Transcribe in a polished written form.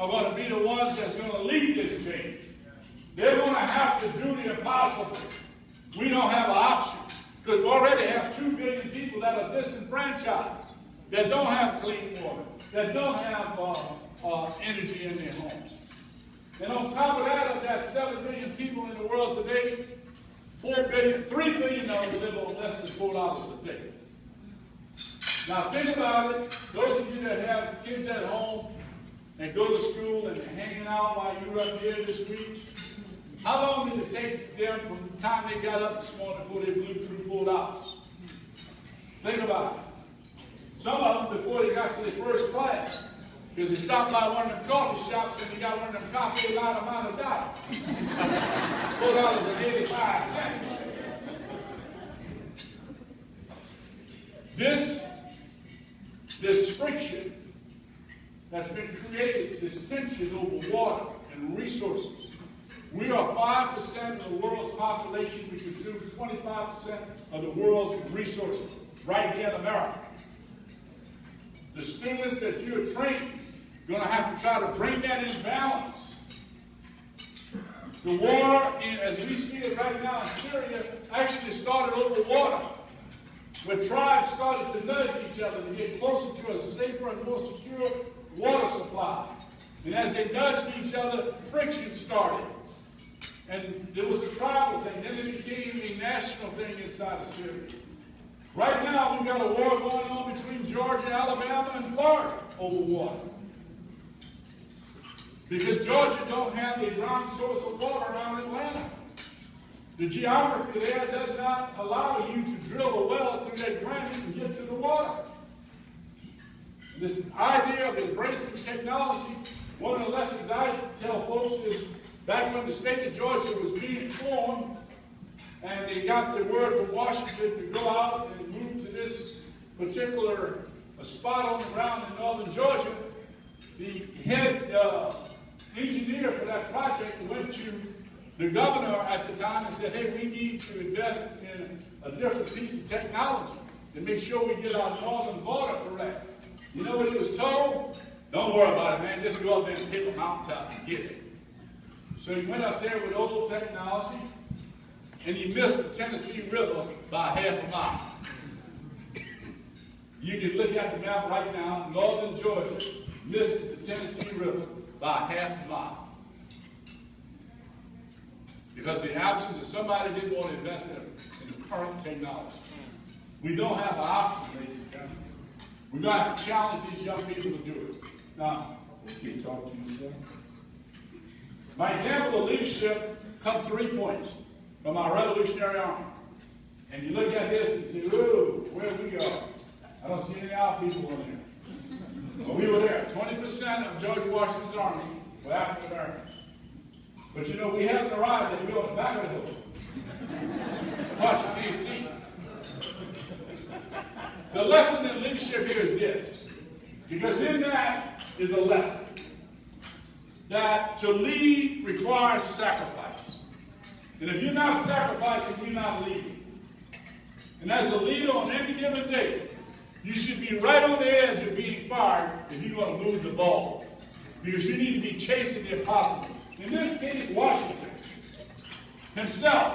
are going to be the ones that's going to lead this change. They're going to have to do the impossible. We don't have an option because we already have 2 billion people that are disenfranchised, that don't have clean water, that don't have energy in their homes. And on top of that, of that 7 billion people in the world today, 3 billion live on less than $4 a day. Now think about it. Those of you that have kids at home and go to school and they're hanging out while you're up here in the street, how long did it take them from the time they got up this morning before they blew through $4? Think about it. Some of them before they got to their first class, because they stopped by one of them coffee shops and they got one of them coffee a lot amount of dollars. $4.85. This friction that's been created, this tension over water and resources. We are 5% of the world's population. We consume 25% of the world's resources right here in America. The students that you're training are going to have to try to bring that in balance. The war, as we see it right now in Syria, actually started over water, where tribes started to nudge each other to get closer to us, to stay for a more secure water supply. And as they nudged each other, friction started. And there was a tribal thing, then it became a national thing inside of Syria. Right now, we've got a war going on between Georgia, Alabama, and Florida over water. Because Georgia don't have a ground source of water around Atlanta. The geography there does not allow you to drill a well through that granite and get to the water. This idea of embracing technology, one of the lessons I tell folks is back when the state of Georgia was being formed and they got the word from Washington to go out and move to this particular spot on the ground in northern Georgia, the head engineer for that project went to the governor at the time and said, hey, we need to invest in a different piece of technology to make sure we get our northern border correct. You know what he was told? Don't worry about it, man. Just go up there and pick a mountaintop and get it. So he went up there with old technology, and he missed the Tennessee River by half a mile. You can look at the map right now. Northern Georgia misses the Tennessee River by half a mile. Because the absence of somebody didn't want to invest in the current technology. We don't have an option, ladies and gentlemen. We're going to have to challenge these young people to do it. Now, can you talk to you, sir? My example of leadership comes 3 points from our Revolutionary Army. And you look at this and say, ooh, where we are. I don't see any of our people in there. But we were there. 20% of George Washington's army were African Americans. But you know, we haven't arrived yet. We're on the back of the hill. Watch, you can't see. The lesson in leadership here is this. Because in that is a lesson. That to lead requires sacrifice. And if you're not sacrificing, you're not leading. And as a leader on any given day, you should be right on the edge of being fired if you're going to move the ball. Because you need to be chasing the impossible. In this case, Washington himself